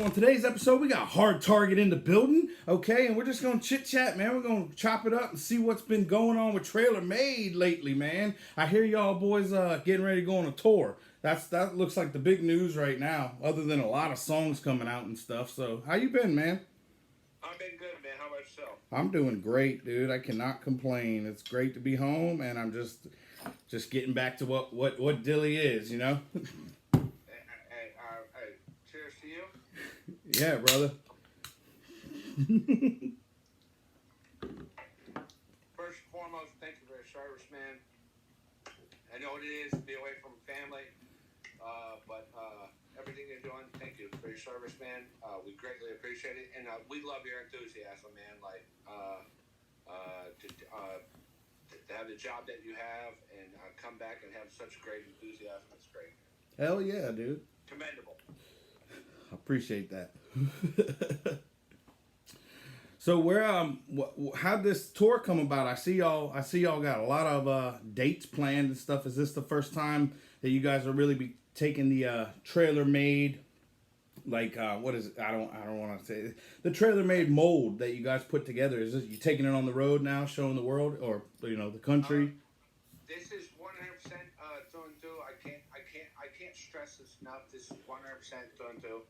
on today's episode, we got Hard Target in the building, okay? And we're just going to chit-chat, man. We're going to chop it up and see what's been going on with TraylorMade lately, man. I hear y'all boys getting ready to go on a tour. That looks like the big news right now, other than a lot of songs coming out and stuff. So, how you been, man? I've been good, man. How about yourself? I'm doing great, dude. I cannot complain. It's great to be home, and I'm just getting back to what Dilly is, you know? Cheers to you. Yeah, brother. First and foremost, thank you for your service, man. I know what it is to be away from family, but everything you're doing, thank you for your service, man. We greatly appreciate it, and we love your enthusiasm, man. Like to have the job that you have and come back and have such great enthusiasm, it's great. Hell yeah, dude. Commendable. I appreciate that. So how'd this tour come about? I see y'all got a lot of dates planned and stuff. Is this the first time that you guys will really be taking the TraylorMade, like what is it? I don't want to say it. The TraylorMade mold that you guys put together? Is this you taking it on the road now, showing the world or the country? This is 100% through and through. I can't stress this enough. This is 100% through and through.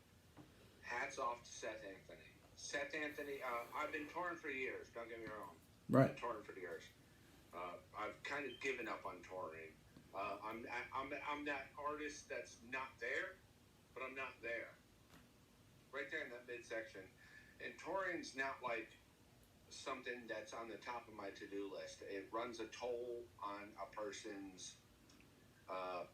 Hats off to Seth Anthony. Seth Anthony, I've been touring for years. Don't get me wrong. Right. I've been touring for years. I've kind of given up on touring. I'm that artist that's not there, but I'm not there. Right there in that midsection. And touring's not like something that's on the top of my to-do list. It runs a toll on a person's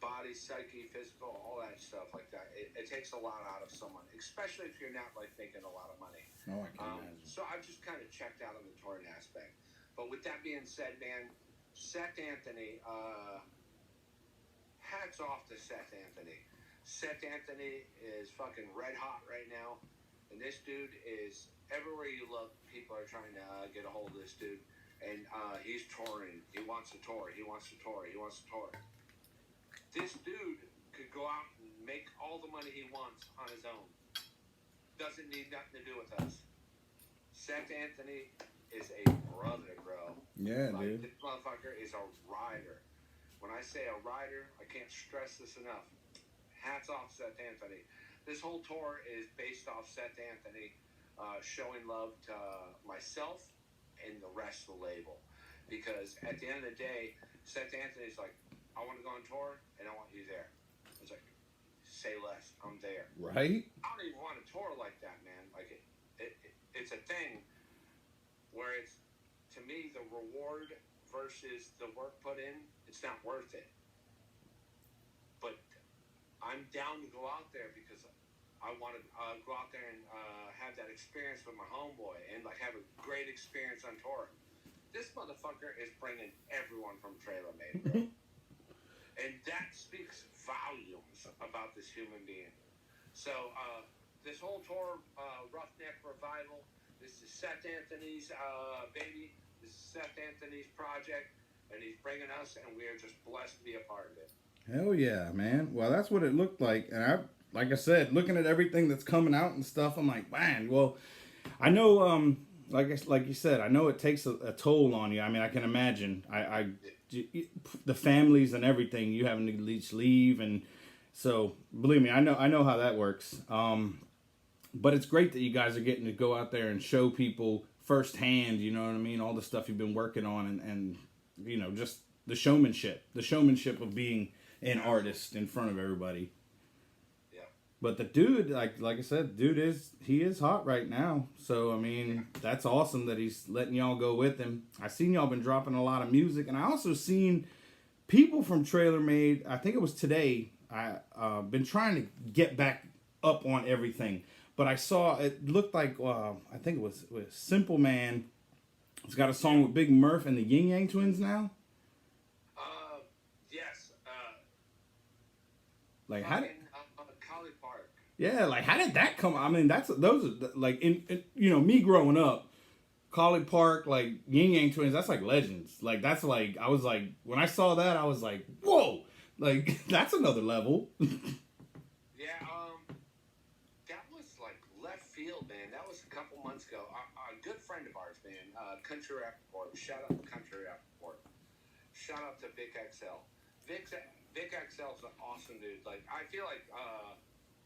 body, psyche, physical, all that stuff like that. It takes a lot out of someone, especially if you're not like making a lot of money. Oh, I can imagine. So I've just kind of checked out on the touring aspect. But with that being said, man, Seth Anthony, hats off to Seth Anthony. Seth Anthony is fucking red hot right now. And this dude is, everywhere you look, people are trying to get a hold of this dude. And he's touring. He wants to tour. He wants to tour. He wants to tour. This dude could go out and make all the money he wants on his own. Doesn't need nothing to do with us. Seth Anthony is a brother, bro. Yeah, dude. This motherfucker is a rider. When I say a rider, I can't stress this enough. Hats off Seth Anthony. This whole tour is based off Seth Anthony showing love to myself and the rest of the label. Because at the end of the day, Seth Anthony's like, I want to go on tour, and I want you there. I was like, say less, I'm there. Right? I don't even want to tour like that, man. Like, it's a thing where it's, to me, the reward versus the work put in, it's not worth it. But I'm down to go out there because I want to go out there and have that experience with my homeboy and, like, have a great experience on tour. This motherfucker is bringing everyone from TraylorMade, bro. And that speaks volumes about this human being. So, this whole tour, Roughneck Revival, this is Seth Anthony's baby. This is Seth Anthony's project. And he's bringing us, and we are just blessed to be a part of it. Hell yeah, man. Well, that's what it looked like. And like I said, looking at everything that's coming out and stuff, I'm like, man, well, I know, like you said, I know it takes a toll on you. I mean, I can imagine. The families and everything, you having to leave, and so believe me, I know how that works. But it's great that you guys are getting to go out there and show people firsthand, you know what I mean, all the stuff you've been working on, and just the showmanship of being an artist in front of everybody. Yeah. But the dude, like I said, he is hot right now. So I mean, that's awesome that he's letting y'all go with him. I seen y'all been dropping a lot of music, and I also seen people from TraylorMade. I think it was today. I been trying to get back up on everything, but I saw it looked like I think it was Simple Man. It's got a song with Big Murph and the Yin Yang Twins now. Yes. Like how did? Collie Park. Yeah, like how did that come? I mean, those are like in me growing up, Collie Park, like Yin Yang Twins. That's like legends. Like that's like I was like when I saw that I was like whoa, like that's another level. Yeah. That was like man. That was a couple months ago. A good friend of ours, man, Country Rappaport. Shout out to Country Rappaport. Shout out to Vic XL. Vic XL's an awesome dude. Like, I feel like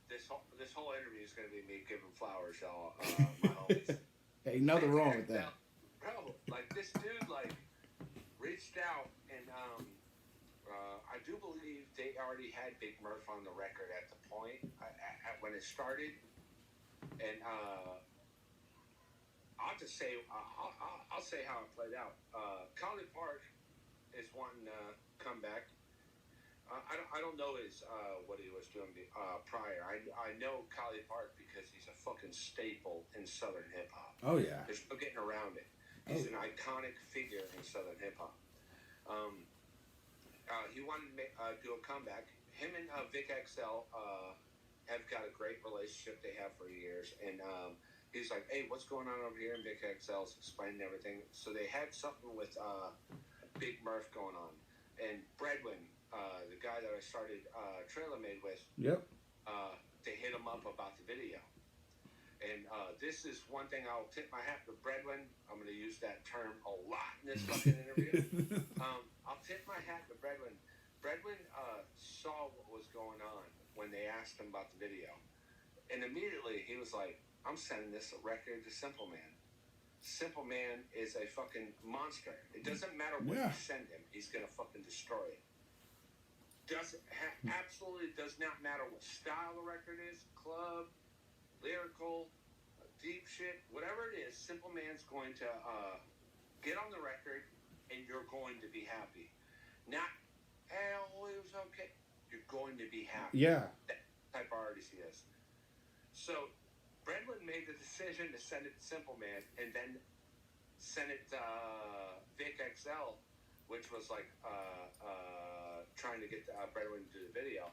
this whole interview is going to be me giving flowers to all my homies. Hey, nothing wrong with that. Bro, like, this dude, like, reached out, and I do believe they already had Big Murph on the record at the point when it started. And I'll just say, I'll say how it played out. Collie Park is wanting to come back. I don't know what he was doing prior. I know Collie Park because he's a fucking staple in Southern hip hop. Oh yeah. There's no getting around it. He's an iconic figure in Southern hip hop. He wanted to do a comeback. Him and Vic XL have got a great relationship. They have for years. And he's like, hey, what's going on over here? And Vic XL's explaining everything. So they had something with Big Murph going on. And Bredwin, the guy that I started TraylorMade with, yep. They hit him up about the video. And this is one thing I'll tip my hat to Bredwin. I'm going to use that term a lot in this fucking interview. I'll tip my hat to Bredwin. Bredwin saw what was going on when they asked him about the video. And immediately he was like, I'm sending this record to Simple Man. Simple Man is a fucking monster. It doesn't matter what you send him. He's going to fucking destroy it. Absolutely does not matter what style the record is, club, lyrical, deep shit, whatever it is, Simple Man's going to get on the record and you're going to be happy. Not, oh, it was okay. You're going to be happy. Yeah. That type of artist he is. So, Bredwin made the decision to send it to Simple Man and then send it to Vic XL, which was like trying to get Bredwin to do the video.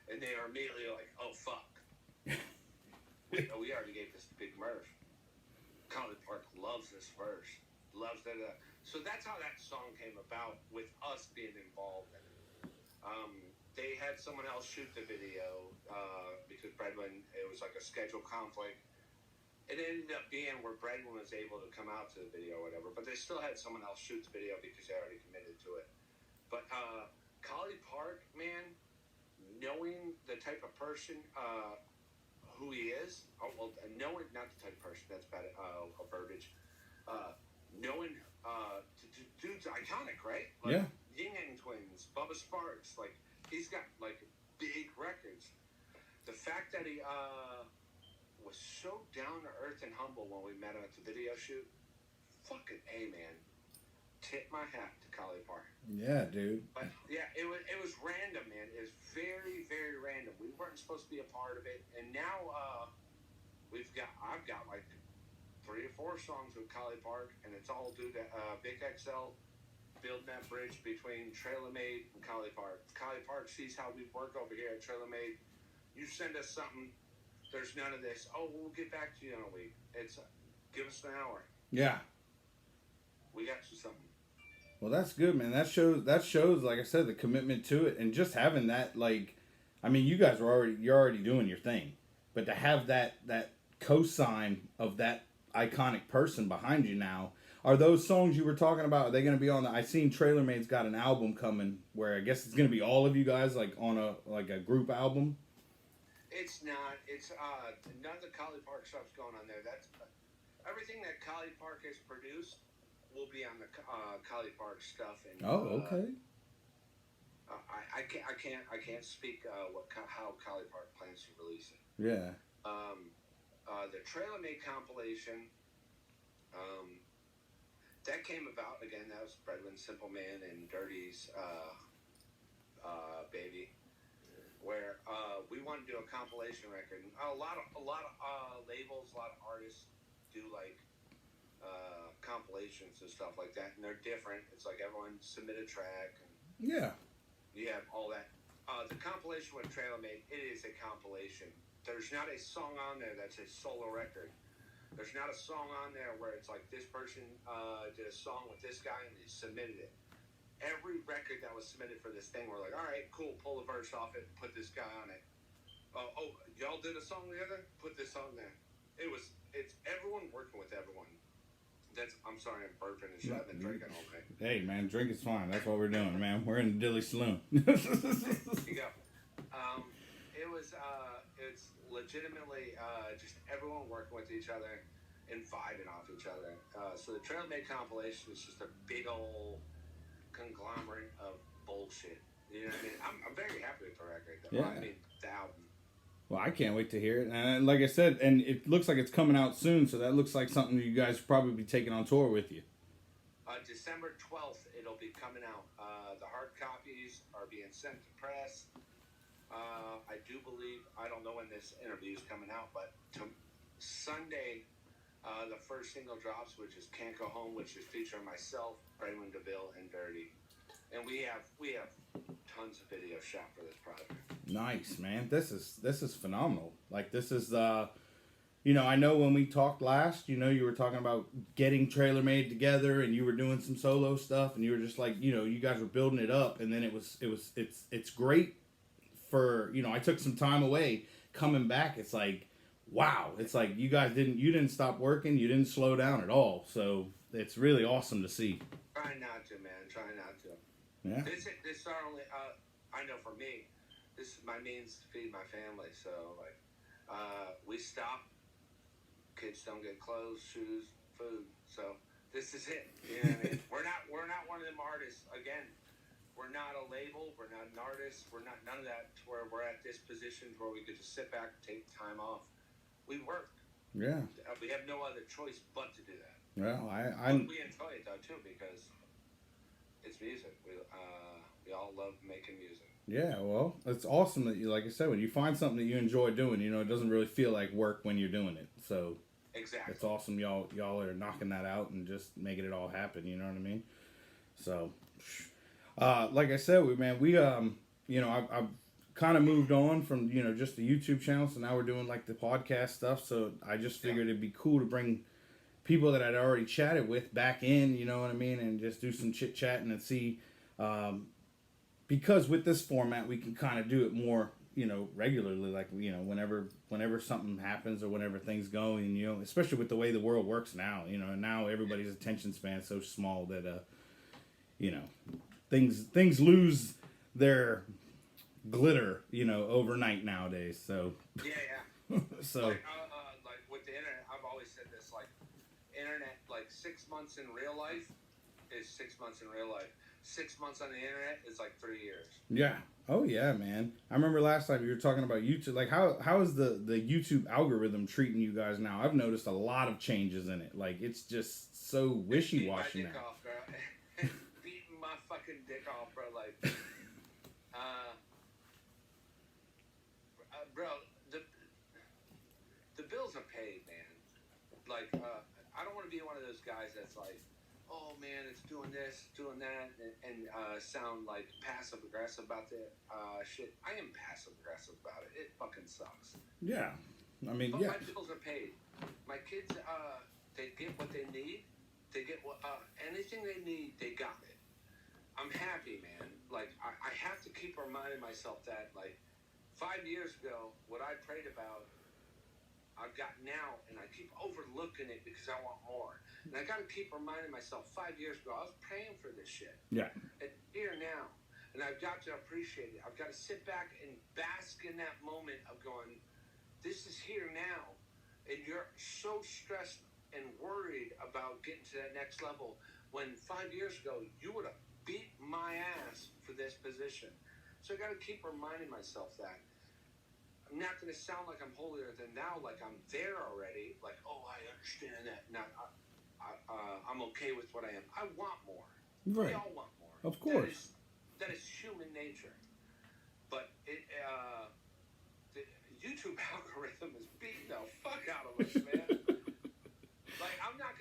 And they are immediately like, oh, fuck. we already gave this to Big Murph. Collie Park loves this verse. Loves that. So that's how that song came about, with us being involved in it. They had someone else shoot the video because Bredwin, it was like a schedule conflict. It ended up being where Bredwin was able to come out to the video or whatever, but they still had someone else shoot the video because they already committed to it. But Collie Park, man, knowing the type of person who he is, knowing, not the type of person, that's bad verbiage, knowing, dude's iconic, right? Like, yeah. Yin Yang Twins, Bubba Sparks, like, he's got, like, big records. The fact that he was so down to earth and humble when we met him at the video shoot, fucking A, man. Tip my hat to Collie Park. Yeah, dude. But yeah, it was random, man. It was very, very random. We weren't supposed to be a part of it, and now I've got like 3 or 4 songs with Collie Park, and it's all due to Vic XL building that bridge between TraylorMade and Collie Park. Collie Park sees how we work over here at TraylorMade. You send us something, there's none of this. Oh, we'll get back to you in a week. It's give us an hour. Yeah. We got you something. Well, that's good, man. That shows, like I said, the commitment to it, and just having that, like, I mean, you guys you're already doing your thing, but to have that cosign of that iconic person behind you now. Are those songs you were talking about, are they going to be on I seen TraylorMade's got an album coming where I guess it's going to be all of you guys, like, on a group album? It's not. It's none of the Collie Park stuff's going on there. That's everything that Collie Park has produced will be on the Collie Park stuff. And okay. I can't speak how Collie Park plans to release it. Yeah. The TraylorMade compilation, that came about again. That was Bredwin, Simple Man, and Dirty's baby, where we wanted to do a compilation record. And a lot of labels, a lot of artists do like compilations and stuff like that, and they're different. It's like everyone submit a track, and yeah, you have all that. The compilation with TraylorMade, it is a compilation. There's not a song on there that's a solo record. There's not a song on there where it's like this person did a song with this guy and they submitted it. Every record that was submitted for this thing, we're like, all right, cool, pull a verse off it, put this guy on it. Y'all did a song together? Put this on there. It's everyone working with everyone. I'm sorry, I'm burping and shit. I've been drinking all night. Hey, man, drink is fine. That's what we're doing, man. We're in the Dilly Saloon. There you go. It's legitimately just everyone working with each other and vibing off each other. So the TraylorMade compilation is just a big old conglomerate of bullshit. You know what I mean? I'm very happy with the record. Yeah. I mean, the album. Well, I can't wait to hear it. And like I said, and it looks like it's coming out soon, so that looks like something you guys probably be taking on tour with you. December 12th, it'll be coming out. The hard copies are being sent to press. I do believe, I don't know when this interview is coming out, but Sunday, the first single drops, which is Can't Go Home, which is featuring myself, Braylon DeVille, and Dirty. And we have tons of video shot for this project. Nice, man. This is phenomenal. Like, this is I know when we talked last, you were talking about getting TraylorMade together, and you were doing some solo stuff, and you were just like, you guys were building it up, and then it's great for, I took some time away. Coming back, it's like, wow. It's like you guys didn't stop working, you didn't slow down at all. So it's really awesome to see. Try not to, man. Try not to. Yeah. This are only. I know for me, this is my means to feed my family. So like, we stop. Kids don't get clothes, shoes, food. So this is it. You know what I mean? We're not one of them artists. Again, we're not a label. We're not an artist. We're not none of that. To where we're at this position where we could just sit back, take time off. We work. Yeah. We have no other choice but to do that. Well, we enjoy it though too because it's music. We all love making music. Yeah, well, it's awesome that you, like I said, when you find something that you enjoy doing, it doesn't really feel like work when you're doing it. So exactly, it's awesome y'all are knocking that out and just making it all happen. You know what I mean? So, like I said, I've kind of moved on from just the YouTube channel, so now we're doing like the podcast stuff. So I just figured it'd be cool to bring people that I'd already chatted with back in, you know what I mean, and just do some chit chatting and see, because with this format we can kind of do it more, regularly, like whenever something happens or whenever things go, and especially with the way the world works now, and now everybody's attention span is so small that things lose their glitter, overnight nowadays. So yeah. So like with the internet, I've always said this, like internet, like 6 months in real life is 6 months in real life. 6 months on the internet is like 3 years. Yeah. Oh yeah, man. I remember last time you were talking about YouTube. Like how is the YouTube algorithm treating you guys now? I've noticed a lot of changes in it. Like it's just so wishy-washy now. Off, bro. Beating my fucking dick off, bro. Like, bro, the bills are paid, man. Like, I don't want to be one of those guys that's like, oh man, it's doing this, doing that, and sound like passive aggressive about the shit. I am passive aggressive about it. It fucking sucks. Yeah, I mean, but yeah. my bills are paid. My kids, they get what they need. They get what anything they need. They got it. I'm happy, man. Like I have to keep reminding myself that, like, 5 years ago, what I prayed about, I've got now, and I keep overlooking it because I want more. And I got to keep reminding myself, 5 years ago, I was praying for this shit. Yeah. It's here now. And I've got to appreciate it. I've got to sit back and bask in that moment of going, this is here now. And you're so stressed and worried about getting to that next level when 5 years ago, you would have beat my ass for this position. So I got to keep reminding myself that. I'm not going to sound like I'm holier than thou, like I'm there already. Like, oh, I understand that. Now, I'm okay with what I am. I want more. Right. We all want more. Of course. That is human nature. But the YouTube algorithm is beating the fuck out of us, man. Like, I'm not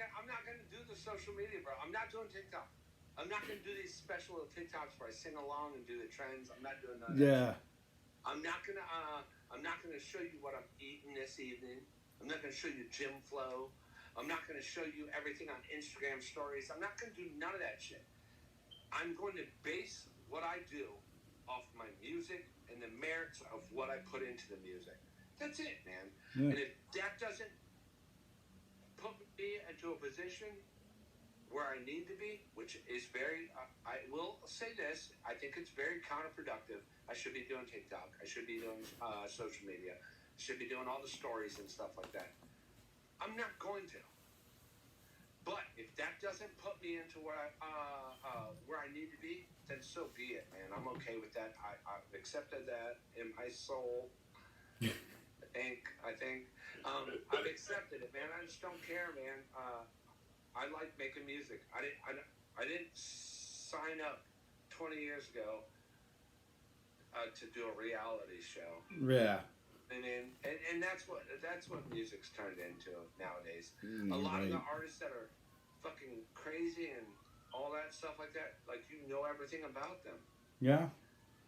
gonna do the social media, bro. I'm not doing TikTok. I'm not gonna do these special little TikToks where I sing along and do the trends. I'm not doing that. Yeah. I'm not gonna show you what I'm eating this evening. I'm not gonna show you gym flow. I'm not gonna show you everything on Instagram stories. I'm not gonna do none of that shit. I'm going to base what I do off my music and the merits of what I put into the music. That's it, man. Yeah. And if that doesn't put me into a position where I need to be, which is very, I will say this, I think it's very counterproductive. I should be doing TikTok. I should be doing social media. I should be doing all the stories and stuff like that. I'm not going to. But if that doesn't put me into where I need to be, then so be it, man. I'm okay with that. I've accepted that in my soul. I think I've accepted it, man. I just don't care, man. I like making music. I didn't sign up 20 years ago to do a reality show. Yeah. And that's what music's turned into nowadays. A lot of the artists that are fucking crazy and all that stuff like that, like you know everything about them. Yeah.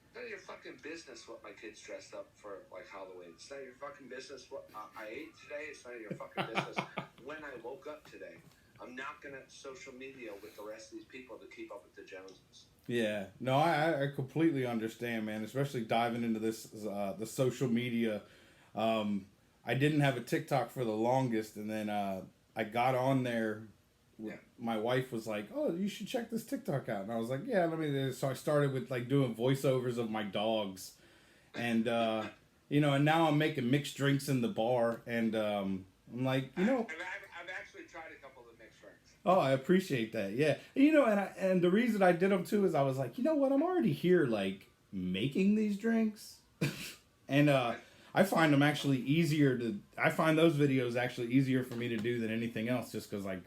It's none of your fucking business what my kids dressed up for like Halloween. It's none of your fucking business what I ate today. It's none of your fucking business when I woke up today. I'm not gonna social media with the rest of these people to keep up with the Joneses. Yeah, no, I completely understand, man. Especially diving into this the social media. I didn't have a TikTok for the longest, and then I got on there. Yeah. My wife was like, "Oh, you should check this TikTok out," and I was like, "Yeah, let me." So I started with like doing voiceovers of my dogs, and you know, and now I'm making mixed drinks in the bar, and I'm like, you know. I've actually tried a couple of the mixed drinks. Oh, I appreciate that. Yeah, you know, and the reason I did them too is I was like, you know what, I'm already here, like making these drinks, and I find them actually easier to. I find those videos actually easier for me to do than anything else, just because like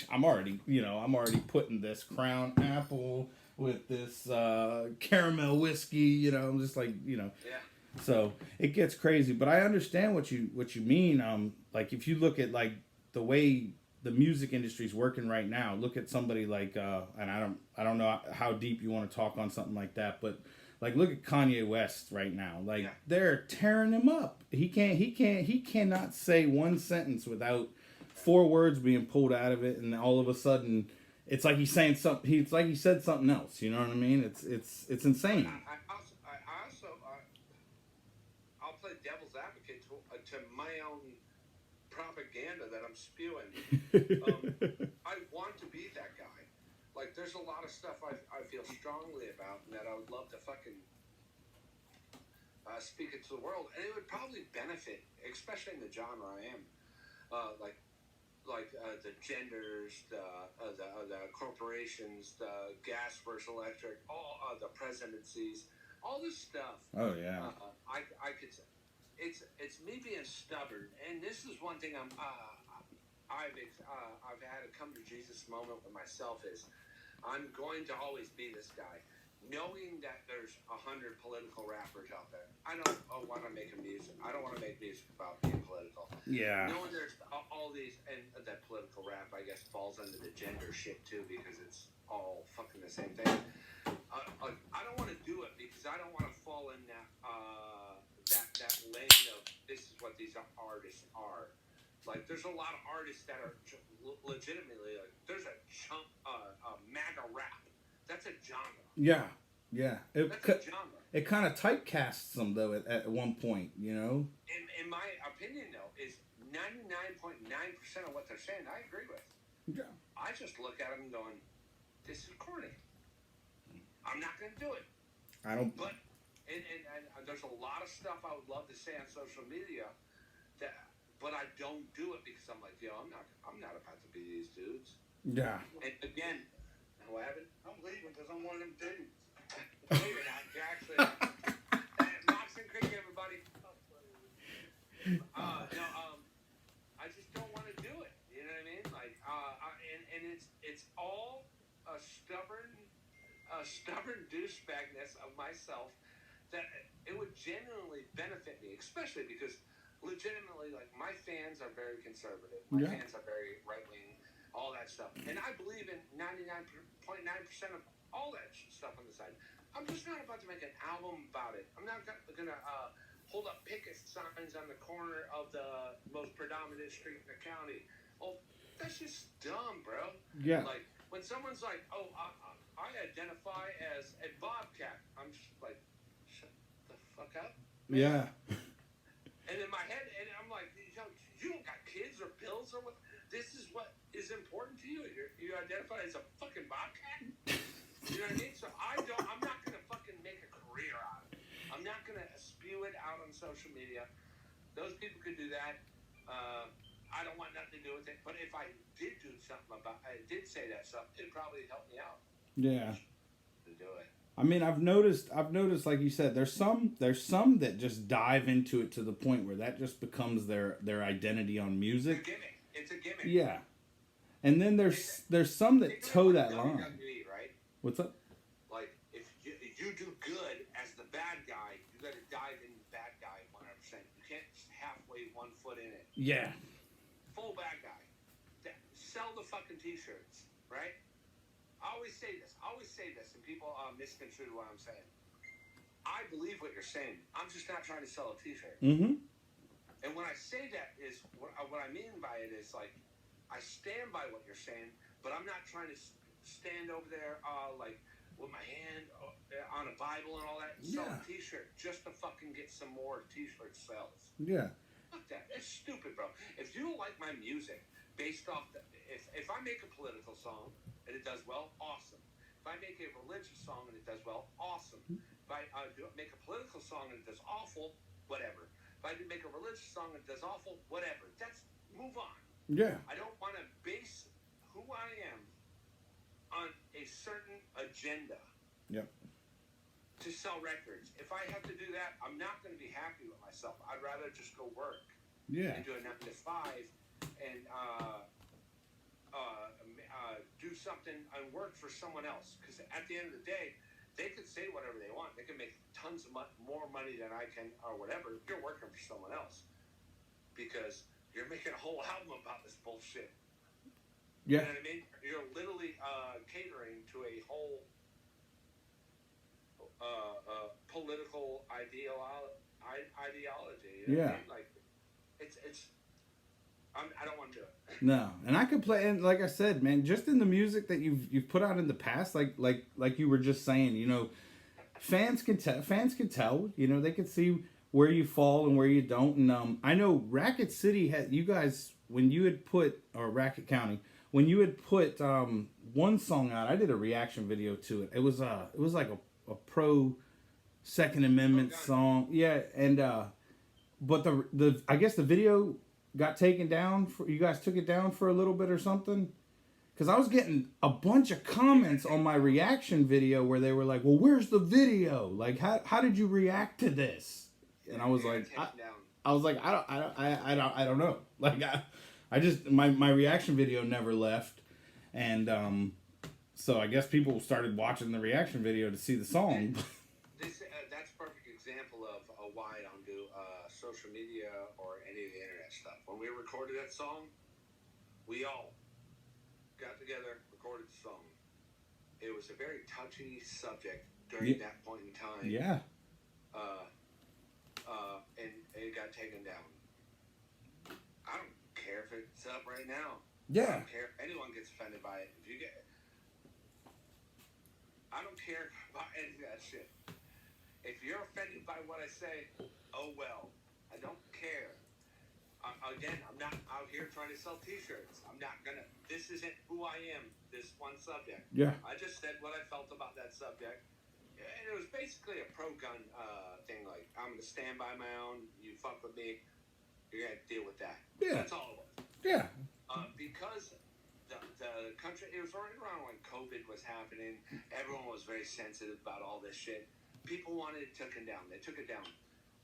I'm already putting this Crown Apple with this caramel whiskey. You know, I'm just like, you know. Yeah. So it gets crazy, but I understand what you mean. Like if you look at like the way the music industry is working right now, look at somebody like and I don't know how deep you want to talk on something like that, but like look at Kanye West right now. Like they're tearing him up. He cannot say one sentence without 4 words being pulled out of it, and all of a sudden it's like he's saying something. It's like he said something else. You know what I mean? It's insane. I'll play devil's advocate to my own propaganda that I'm spewing. I want to be that guy. Like, there's a lot of stuff I feel strongly about and that I would love to fucking speak it to the world, and it would probably benefit, especially in the genre I am, like the genders, the corporations, the gas versus electric, all the presidencies, all this stuff. Oh yeah. I could say it's me being stubborn, and this is one thing I've had a come to Jesus moment with myself is I'm going to always be this guy, knowing that there's 100 political rappers out there. I don't want to make music. I don't want to make music about being political. Yeah. Knowing there's all these, and that political rap, I guess, falls under the gender shit too, because it's all fucking the same thing. I don't want to do it because I don't want to fall in that lane of this is what these artists are. Like, there's a lot of artists that are legitimately like, there's a chunk, MAGA rap. That's a genre. Yeah, yeah. That's a genre. It kind of typecasts them though at one point, you know. In my opinion, though, is 99.9% of what they're saying I agree with. Yeah. I just look at them going, this is corny. I'm not going to do it. I don't. But and there's a lot of stuff I would love to say on social media but I don't do it because I'm like, yo, I'm not about to be these dudes. Yeah. And again, what happened? I'm leaving because I'm one of them dudes. No, you're not. You're actually Moxon Creek, everybody. I just don't want to do it. You know what I mean? Like, and it's all a stubborn douchebagness of myself that it would genuinely benefit me, especially because legitimately, like, my fans are very conservative. My fans are very right-wing, all that stuff. And I believe in 99.9% of all that stuff on the side. I'm just not about to make an album about it. I'm not going to hold up picket signs on the corner of the most predominant street in the county. Oh, that's just dumb, bro. Yeah. Like, when someone's like, oh, I identify as a bobcat, I'm just like, shut the fuck up. Man. Yeah. And in my head, and I'm like, you don't got kids or bills or what? This is what is important to you. You identify as a fucking bobcat. You know what I mean? So I'm not gonna fucking make a career out of it. I'm not gonna spew it out on social media. Those people could do that. I don't want nothing to do with it. But if I did do something I did say that stuff, it'd probably help me out. Yeah. To do it. I mean, I've noticed, like you said, there's some that just dive into it to the point where that just becomes their identity on music. It's a gimmick. Yeah. And then there's some that toe that line. WWE, right? What's up? Like, if you do good as the bad guy, you got to dive in the bad guy 100%. You can't halfway 1 foot in it. Yeah. Full bad guy. Sell the fucking t-shirts, right? I always say this, and people misconstrue what I'm saying. I believe what you're saying. I'm just not trying to sell a t-shirt. Mm-hmm. And when I say that is, what I mean by it is, like, I stand by what you're saying, but I'm not trying to stand over there, like, with my hand on a Bible and all that, and sell a t-shirt just to fucking get some more t-shirt sales. Yeah. Fuck that. It's stupid, bro. If you don't like my music based off if I make a political song and it does well, awesome. If I make a religious song and it does well, awesome. If I make a political song and it does awful, whatever. If I make a religious song and it does awful, whatever. Move on. Yeah. I don't want to base who I am on a certain agenda. Yep. To sell records. If I have to do that, I'm not going to be happy with myself. I'd rather just go work. Yeah. And do a 9 to 5 and do something and work for someone else. Because at the end of the day, they could say whatever they want. They can make tons of more money than I can or whatever. You're working for someone else. Because you're making a whole album about this bullshit. Yeah. You know what I mean? You're literally catering to a whole political ideology. You know what I mean? Like, I don't want to do it. No, and I could play, and like I said, man, just in the music that you've put out in the past, like you were just saying, you know, fans can tell, you know, they can see where you fall and where you don't. And I know Racket City had you guys when you had put, or Racket County, when you had put one song out. I did a reaction video to it. It was like a pro Second Amendment song, yeah, and but the I guess the video got taken down. You guys took it down for a little bit or something? Because I was getting a bunch of comments on my reaction video where they were like, well, where's the video? Like, how did you react to this? And I was like, I don't know. Like, I just, my reaction video never left. And so I guess people started watching the reaction video to see the song. That's a perfect example of why I don't do social media or any of the internet stuff. When we recorded that song, we all got together, recorded the song. It was a very touchy subject during that point in time. Yeah. And it got taken down. I don't care if it's up right now. Yeah. I don't care if anyone gets offended by it. I don't care about any of that shit. If you're offended by what I say, oh well. I don't care. Again, I'm not out here trying to sell t-shirts. I'm not gonna. This isn't who I am, this one subject. Yeah. I just said what I felt about that subject. And it was basically a pro-gun thing. Like, I'm gonna stand by my own. You fuck with me, you're gonna deal with that. Yeah. That's all it was. Yeah. Because the country, it was right around when COVID was happening. Everyone was very sensitive about all this shit. People wanted it taken down. They took it down.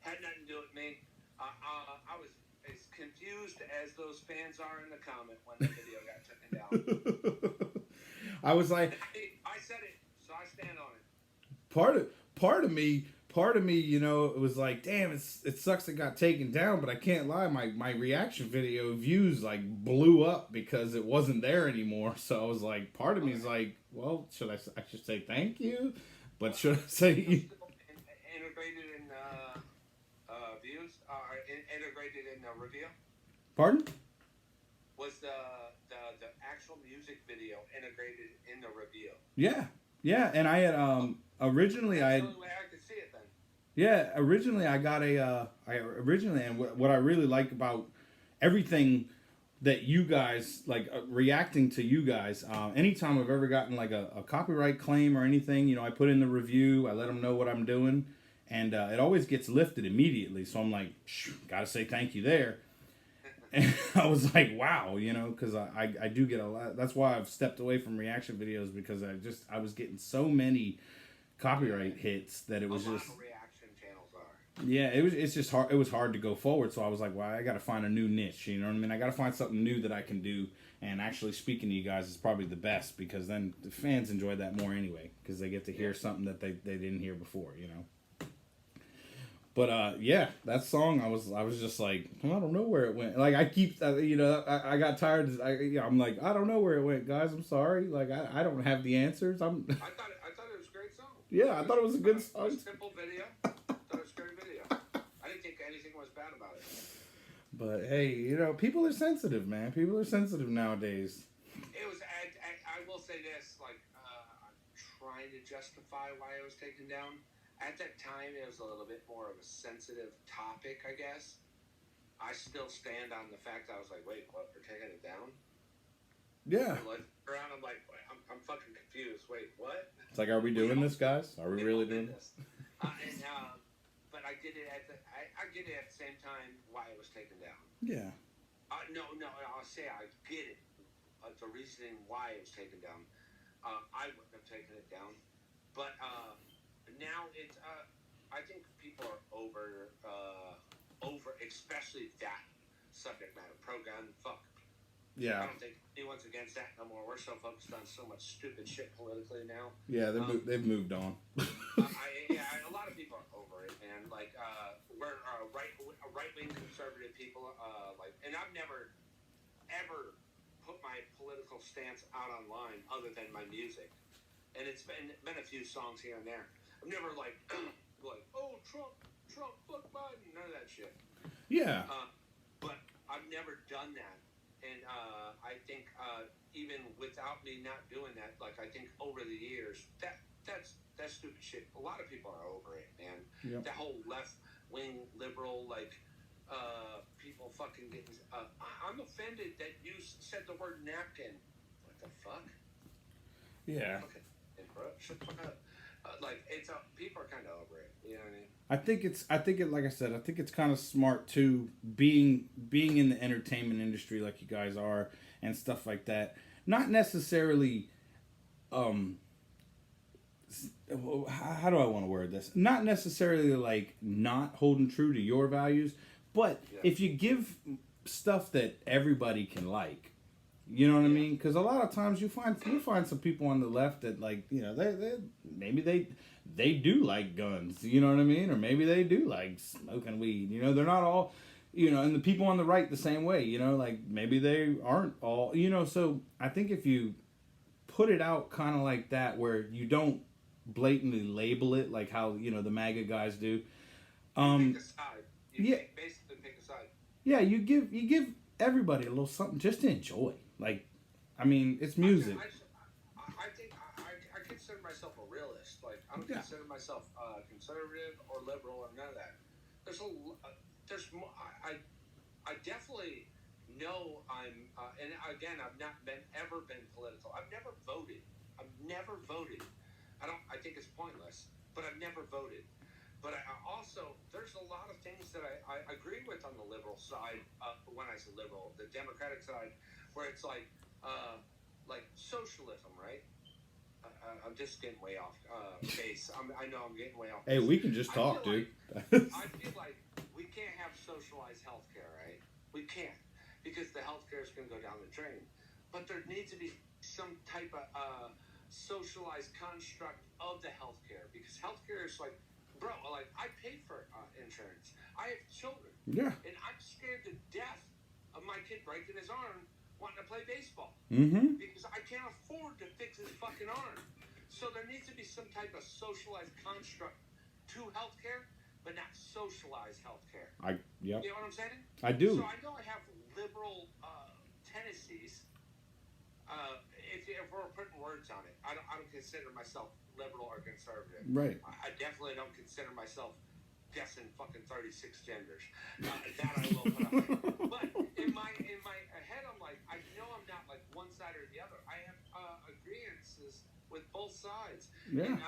Had nothing to do with me. I was as confused as those fans are in the comment when the video got taken down. I was like, I said it, so I stand on it. Part of me, you know, it was like, damn, it sucks it got taken down, but I can't lie, my reaction video views like blew up because it wasn't there anymore. So I was like, part of me is like, well, I should say thank you, but should I say integrated in views? Integrated in the review? Pardon? Was the actual music video integrated in the review? Yeah, and I had originally That's the only way I could see it then. Yeah, originally I got and what I really like about everything that you guys like reacting to you guys. Anytime I've ever gotten like a copyright claim or anything, I put in the review. I let them know what I'm doing, and it always gets lifted immediately. So I'm like, gotta say thank you there. And I was like, wow, because I do get a lot. That's why I've stepped away from reaction videos, because I was getting so many copyright hits that it was just. Reaction channels are. Yeah, it's just hard. It was hard to go forward, so I was like, well, I got to find a new niche. You know what I mean? I got to find something new that I can do. And actually speaking to you guys is probably the best, because then the fans enjoy that more anyway, because they get to hear something that they didn't hear before. But yeah, that song, I was just like, I don't know where it went. Like I keep, I got tired. I'm like, I don't know where it went, guys. I'm sorry. Like I don't have the answers. I thought it was a great song. Yeah, I thought it was a good song. Simple video. I thought it was a great video. I didn't think anything was bad about it. But hey, people are sensitive, man. People are sensitive nowadays. It was. I will say this. Like, I'm trying to justify why it was taken down. At that time, it was a little bit more of a sensitive topic, I guess. I still stand on the fact that I was like, wait, what? We're taking it down? Yeah. Around, I'm like, I'm fucking confused. Wait, what? It's like, are we doing this, guys? Are we really doing this? But I did it I get it at the same time why it was taken down. Yeah. No, I'll say I get it. The reasoning why it was taken down. I wouldn't have taken it down. But now it's, I think people are over, especially that subject matter, pro-gun, fuck. Yeah. I don't think anyone's against that no more. We're so focused on so much stupid shit politically now. Yeah, they've moved on. A lot of people are over it, man. Like, we're right-wing conservative people, and I've never, ever put my political stance out online other than my music. And it's been a few songs here and there. I'm never like, oh, Trump, fuck Biden, none of that shit. Yeah. But I've never done that. And I think even without me not doing that, like, I think over the years, that's stupid shit. A lot of people are over it, man. Yep. That whole left-wing liberal, people fucking getting... I'm offended that you said the word napkin. What the fuck? Yeah. Okay. People are kind of over it. You know what I mean? Like I said, I think it's kind of smart too, being in the entertainment industry like you guys are and stuff like that. Not necessarily, how do I want to word this? Not necessarily like not holding true to your values, but if you give stuff that everybody can like. You know what I mean? Because a lot of times you find some people on the left that they do like guns. You know what I mean? Or maybe they do like smoking weed. They're not all. And the people on the right the same way. Like maybe they aren't all. So I think if you put it out kind of like that, where you don't blatantly label it like how the MAGA guys do. Pick a side. Basically pick a side. Yeah, you give everybody a little something just to enjoy. Like, I mean, it's music. I think I consider myself a realist. Like, I don't consider myself conservative or liberal or none of that. There's more. I definitely know I'm. And again, I've not ever been political. I've never voted. I think it's pointless. But I've never voted. But I also, there's a lot of things that I agree with on the liberal side. When I say liberal, the Democratic side. Where it's like socialism, right? I'm just getting way off base. I know I'm getting way off base. Hey, we can just talk, dude. I feel like we can't have socialized healthcare, right? We can't, because the healthcare is going to go down the drain. But there needs to be some type of socialized construct of the healthcare, because healthcare is like, bro, like I pay for insurance. I have children. Yeah. And I'm scared to death of my kid breaking his arm wanting to play baseball. Mm-hmm. Because I can't afford to fix his fucking arm. So there needs to be some type of socialized construct to healthcare, but not socialized healthcare. Yep. You know what I'm saying? I do. So I know I have liberal tendencies. If we're putting words on it, I don't consider myself liberal or conservative. Right. I definitely don't consider myself guessing fucking 36 genders. That I will put up there. But in my head, I'm like, I know I'm not like one side or the other. I have agreements with both sides. Yeah. And,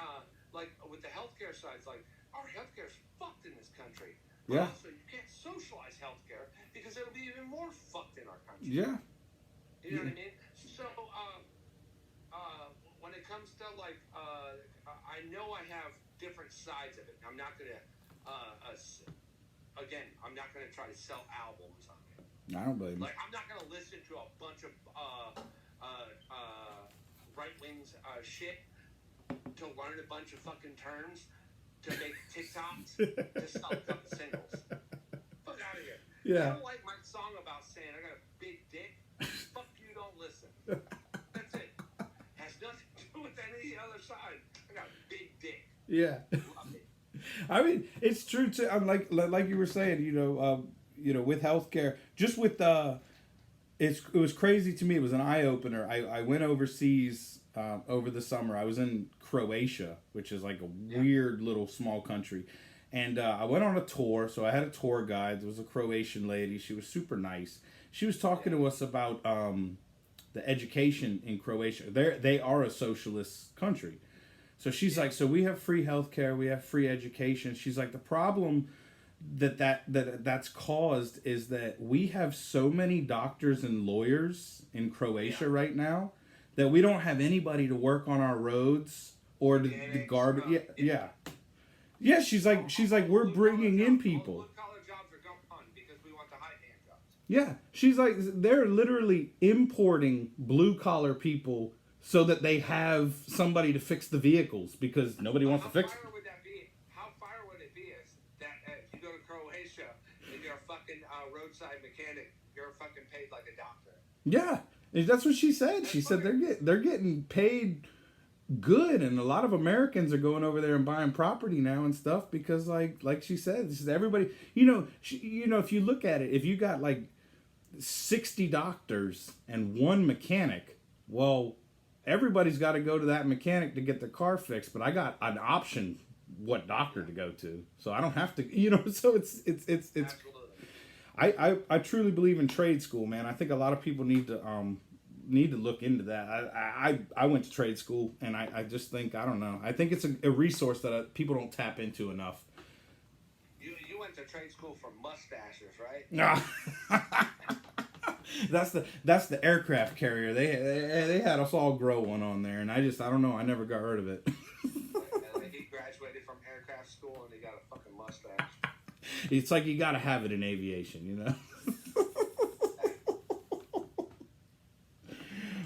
like with the healthcare sides, like our healthcare's fucked in this country. Yeah. Also, you can't socialize healthcare because it'll be even more fucked in our country. Yeah. You know what I mean? So, when it comes to like, I know I have different sides of it. I'm not gonna, again, I'm not gonna try to sell albums on it. I don't blame you. Like, I'm not gonna listen to a bunch of right wings shit to learn a bunch of fucking terms to make TikToks to sell a couple singles. Fuck out of here. Yeah. I don't like my song about saying I got a big dick. Fuck you, don't listen. That's it. Has nothing to do with any other side. I got a big dick. Yeah. Love it. I mean, it's true too. I'm like you were saying, with healthcare, just with it was crazy to me. It was an eye opener. I went overseas over the summer. I was in Croatia, which is like a weird little small country, and I went on a tour. So I had a tour guide. There was a Croatian lady. She was super nice. She was talking to us about the education in Croatia. They are a socialist country. So she's like, so we have free healthcare, we have free education. She's like, the problem that's caused is that we have so many doctors and lawyers in Croatia right now that we don't have anybody to work on our roads or the garbage. Yeah. She's like, we're bringing in people. Blue-collar jobs are gone because we want the high-hand jobs. Yeah, she's like, they're literally importing blue-collar people so that they have somebody to fix the vehicles because nobody wants to fix them. How fire would it be if if you go to Croatia and you're a fucking roadside mechanic, you're fucking paid like a doctor? Yeah, that's what she said. She said they're getting paid good, and a lot of Americans are going over there and buying property now and stuff because, like she said, this is everybody. If you look at it, if you got like 60 doctors and one mechanic, well, everybody's got to go to that mechanic to get their car fixed, but I got an option what doctor to go to, so I don't have to, so it's Absolutely. I truly believe in trade school, man. I think a lot of people need to look into that. I went to trade school, and I just think, I don't know, I think it's a resource that people don't tap into enough. You went to trade school for mustaches, right? Nah. That's the aircraft carrier. They had us all grow one on there, and I don't know. I never got rid of it. And he graduated from aircraft school, and he got a fucking mustache. It's like you got to have it in aviation,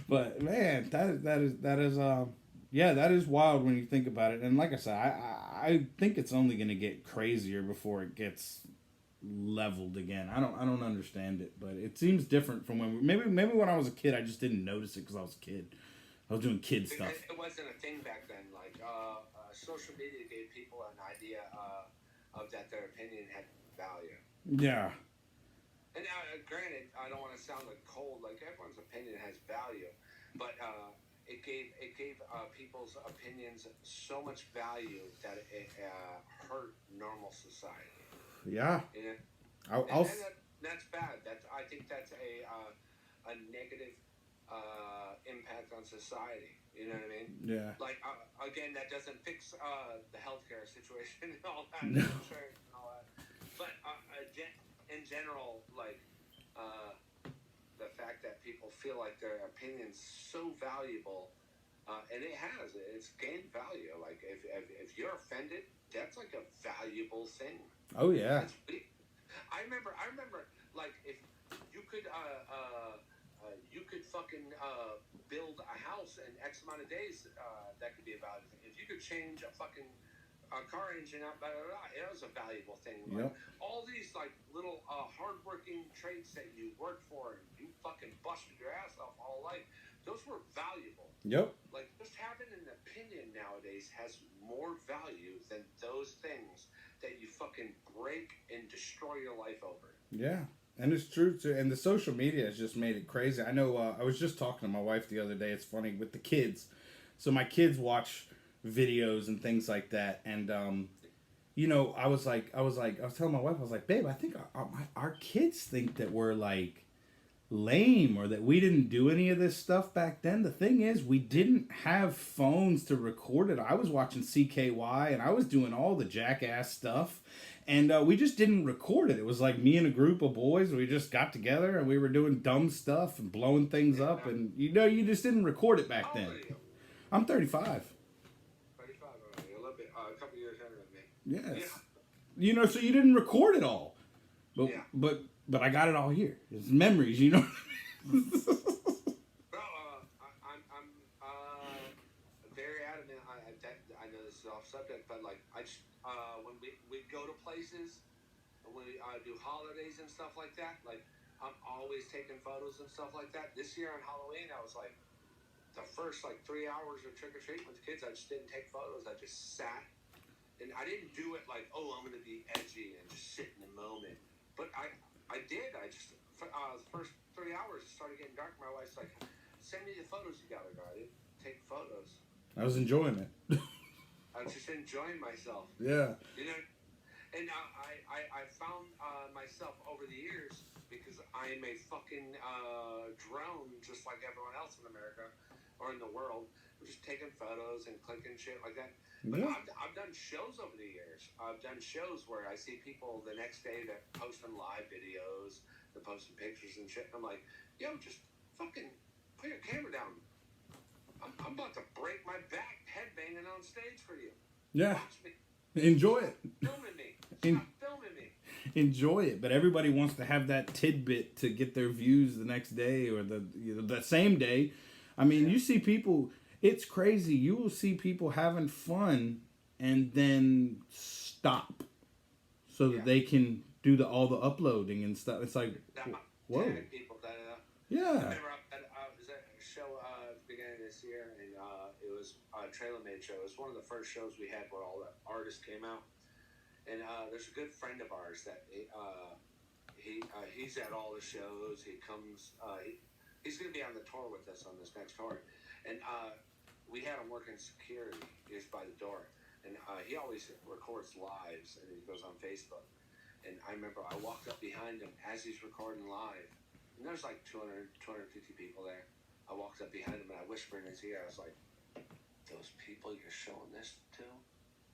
But man, that is wild when you think about it. And like I said, I think it's only going to get crazier before it gets leveled again. I don't understand it, but it seems different from when maybe when I was a kid. I just didn't notice it because I was a kid. I was doing kid stuff. It wasn't a thing back then. Like social media gave people an idea of that their opinion had value. Yeah. And granted, I don't want to sound like cold. Like everyone's opinion has value, but it gave people's opinions so much value that it hurt normal society. Yeah. That's bad. I think that's a negative impact on society. You know what I mean? Yeah. Like again, that doesn't fix the healthcare situation and all that. No. Insurance and all that. But in general, like the fact that people feel like their opinion's so valuable, and it's gained value. Like if you're offended, that's like a valuable thing. Oh yeah. I remember. Like if you could fucking build a house in X amount of days, that could be a valuable thing. If you could change a fucking car engine out, blah, blah, blah, it was a valuable thing. Like, all these like little hardworking traits that you worked for and you fucking busted your ass off all life, those were valuable. Yep. Like just having an opinion nowadays has more value than those things that you fucking break and destroy your life over. Yeah. And it's true too. And the social media has just made it crazy. I know I was just talking to my wife the other day. It's funny with the kids. So my kids watch videos and things like that. And, I was telling my wife, I was like, babe, I think our kids think that we're like lame or that we didn't do any of this stuff back then. The thing is, we didn't have phones to record it. I was watching CKY and I was doing all the jackass stuff, and we just didn't record it. It was like me and a group of boys. We just got together and we were doing dumb stuff and blowing things up, and you just didn't record it back then. How old are you? I'm 35. 35, already. A little bit, a couple years younger than me. Yes. Yeah. So you didn't record it all. But Yeah. but I got it all here. It's memories, Well, I'm very adamant. I know this is off subject, but like I just when we go to places, when we do holidays and stuff like that, like I'm always taking photos and stuff like that. This year on Halloween, I was like the first like 3 hours of trick or treat with the kids. I just didn't take photos. I just sat, and I didn't do it like, oh, I'm gonna be edgy and just sit in the moment. But I did. I just the first 3 hours it started getting dark. My wife's like, "Send me the photos you got." I didn't take photos. I was enjoying it. I was just enjoying myself. Yeah. And I found myself over the years, because I am a fucking drone, just like everyone else in America or in the world. I'm just taking photos and clicking shit like that. But Yeah. I've done shows over the years. I've done shows where I see people the next day that posting live videos, they're posting pictures and shit. And I'm like, yo, just fucking put your camera down. I'm about to break my back headbanging on stage for you. Yeah. Watch me. Enjoy it. Filming me. Stop filming me. Enjoy it. But everybody wants to have that tidbit to get their views the next day or the same day. I mean, you see people. It's crazy. You will see people having fun and then stop so that they can do all the uploading and stuff. It's like, whoa. People that, Yeah. I remember I was at a show at the beginning of this year, and it was a TraylorMade show. It was one of the first shows we had where all the artists came out. And there's a good friend of ours that he's at all the shows. He comes. He's going to be on the tour with us on this next tour, and we had him working security just by the door. And he always records lives, and he goes on Facebook. And I remember I walked up behind him as he's recording live, and there's like 250 people there. I walked up behind him and I whispered in his ear. I was like, "Those people you're showing this to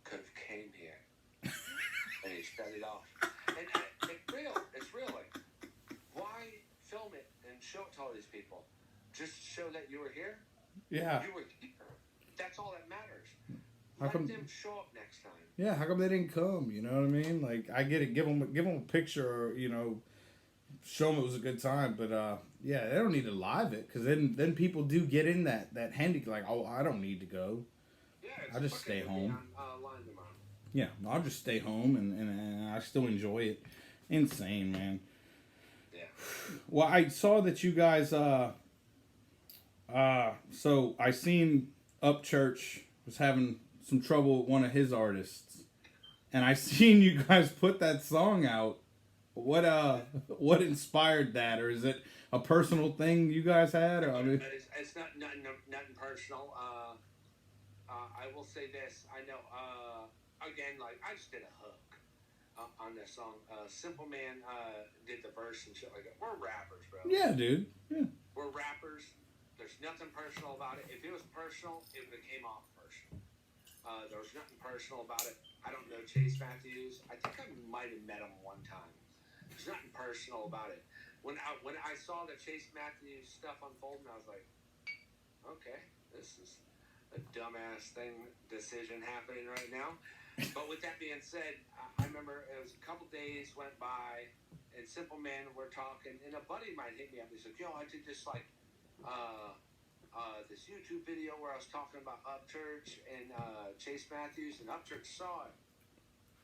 could have came here." And he shut it off. And it's real. Like, why film it and show it to all these people? Just show that you were here? Yeah. You were here. That's all that matters. How Let come them show up next time. Yeah, how come they didn't come? You know what I mean? Like, I get it. Give them a picture, or, show them it was a good time. But yeah, they don't need to live it, because then people do get in that handy, like, oh, I don't need to go. Yeah, I'll just stay home. Line tomorrow. Yeah, I'll just stay home and I still enjoy it. Insane, man. Yeah. Well, I saw that you guys so I seen Upchurch was having some trouble with one of his artists, and I seen you guys put that song out. What inspired that, or is it a personal thing you guys had? Or It's nothing personal. I will say this. I know. Again, like, I just did a hook on this song. Simple Man did the verse and shit like that. We're rappers, bro. Yeah, dude. Yeah. We're rappers. There's nothing personal about it. If it was personal, it would have came off personal. There was nothing personal about it. I don't know Chase Matthews. I think I might have met him one time. There's nothing personal about it. When I saw the Chase Matthews stuff unfolding, I was like, okay, this is a dumbass decision happening right now. But with that being said, I remember it was a couple days went by, and Simple Man were talking, and a buddy of mine hit me up. He said, "Yo, I did this this YouTube video where I was talking about Upchurch and Chase Matthews, and Upchurch saw it."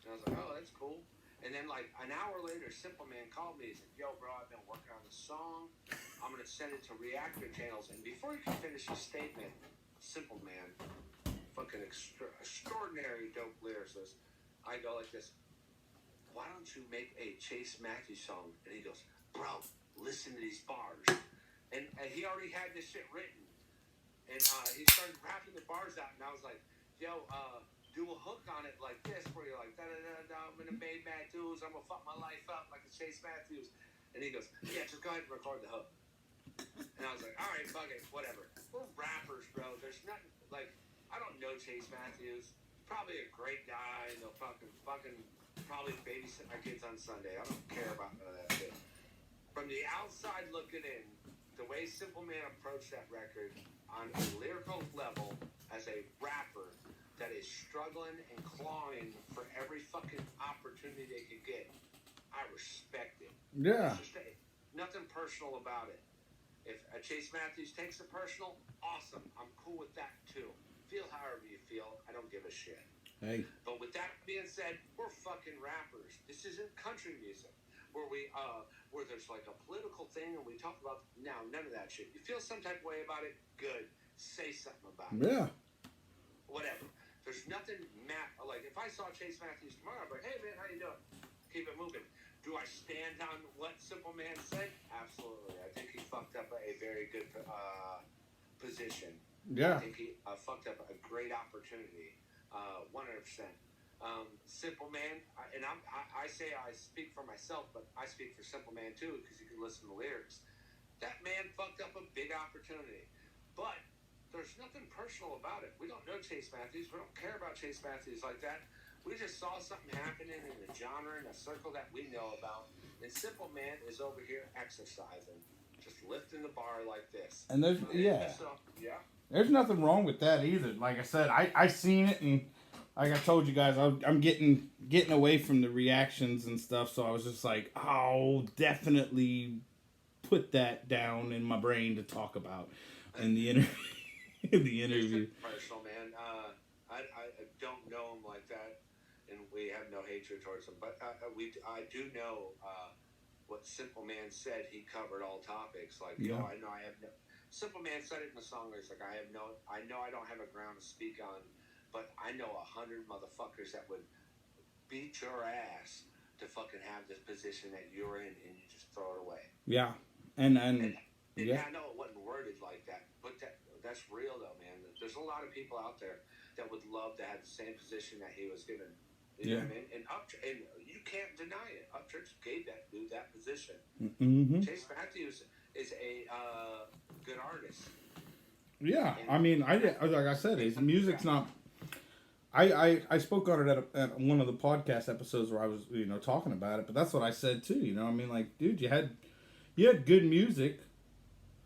And I was like, "Oh, that's cool." And then like an hour later, Simple Man called me. He said, "Yo, bro, I've been working on the song. I'm gonna send it to Reactor channels." And before he could finish his statement, Simple Man, fucking extraordinary dope lyricist, I go like this: "Why don't you make a Chase Matthews song?" And he goes, "Bro, listen to these bars." And he already had this shit written, and he started rapping the bars out, and I was like, "Yo, do a hook on it like this, where you're like, da da da da, I'm gonna Made Matthews, I'm gonna fuck my life up like a Chase Matthews. And he goes, yeah, just go ahead and record the hook. And I was like, all right, fuck it, whatever. We're rappers, bro. There's nothing, like, I don't know Chase Matthews. Probably a great guy. They'll fucking probably babysit my kids on Sunday. I don't care about none of that shit. From the outside looking in, the way Simple Man approached that record on a lyrical level as a rapper that is struggling and clawing for every fucking opportunity they could get, I respect it. Yeah. Nothing personal about it. If Chase Matthews takes it personal, awesome. I'm cool with that too. Feel however you feel. I don't give a shit. Hey. But with that being said, we're fucking rappers. This isn't country music where where there's like a political thing and we talk about now. None of that shit. You feel some type of way about it? Good. Say something about it. Yeah. Whatever. There's nothing like if I saw Chase Matthews tomorrow, I'm like, hey man, how you doing? Keep it moving. Do I stand on what Simple Man said? Absolutely. I think he fucked up a very good position. Yeah. I think he fucked up a great opportunity. 100%. Simple Man, I say I speak for myself, but I speak for Simple Man too, because you can listen to the lyrics. That man fucked up a big opportunity. But there's nothing personal about it. We don't know Chase Matthews. We don't care about Chase Matthews like that. We just saw something happening in the genre, in a circle that we know about. And Simple Man is over here exercising, just lifting the bar like this. And there's, yeah. So, yeah. There's nothing wrong with that either. Like I said, I seen it, and like I told you guys, I'm getting away from the reactions and stuff, so I was just like, I'll definitely put that down in my brain to talk about in the interview. Personal, man. I don't know him like that, and we have no hatred towards him. But I do know what Simple Man said. He covered all topics. Like, yeah. I know I have no. Simple Man said it in the song. It's like I know I don't have a ground to speak on, but I know 100 motherfuckers that would beat your ass to fucking have this position that you're in, and you just throw it away. Yeah, and yeah. I know it wasn't worded like that, but that's real though, man. There's a lot of people out there that would love to have the same position that he was given. You know what I mean? And you can't deny it. Upchurch gave that dude that position. Mm-hmm. Chase Matthews is a good artist. Yeah, I mean, like I said, his music's not. I spoke on it at one of the podcast episodes where I was talking about it, but that's what I said too. I mean, like, dude, you had good music,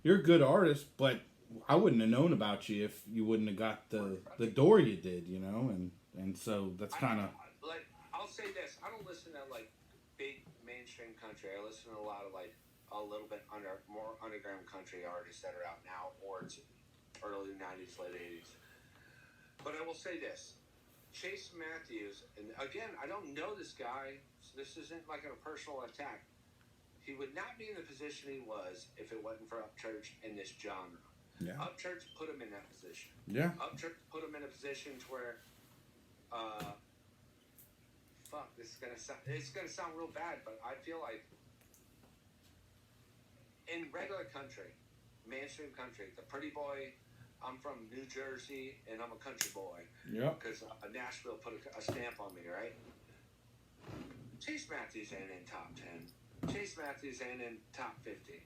you're a good artist, but I wouldn't have known about you if you wouldn't have got the door you did, and so that's kind of. Like, I'll say this: I don't listen to like big mainstream country. I listen to a lot of like a little bit more underground country artists that are out now, or it's early 90s, late 80s. But I will say this: Chase Matthews, and again, I don't know this guy, so this isn't like a personal attack. He would not be in the position he was if it wasn't for Upchurch in this genre. Yeah. Upchurch put him in that position. Yeah. Upchurch put him in a position to where, it's gonna sound real bad, but I feel like in regular country, mainstream country, the pretty boy. I'm from New Jersey, and I'm a country boy. Yeah. Because Nashville put a stamp on me, right? Chase Matthews ain't in top 10. Chase Matthews ain't in top 50.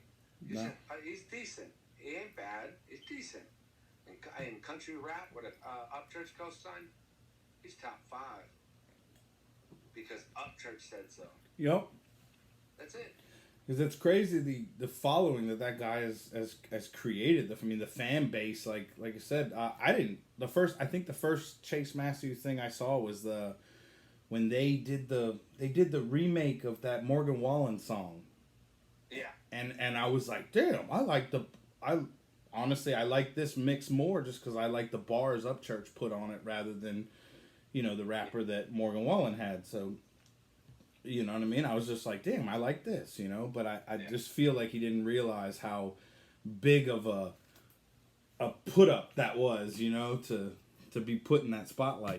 He's decent. He ain't bad. He's decent. In country rap, with Upchurch co-sign, he's top 5. Because Upchurch said so. Yep. That's it. Because it's crazy the following that guy has created. The fan base, like I said, the first Chase Matthews thing I saw was when they did the remake of that Morgan Wallen song. Yeah. And I was like, damn, honestly I like this mix more just because I like the bars Upchurch put on it rather than the rapper that Morgan Wallen had. So. You know what I mean? I was just like, damn, I like this, But I just feel like he didn't realize how big of a put up that was, to be put in that spotlight.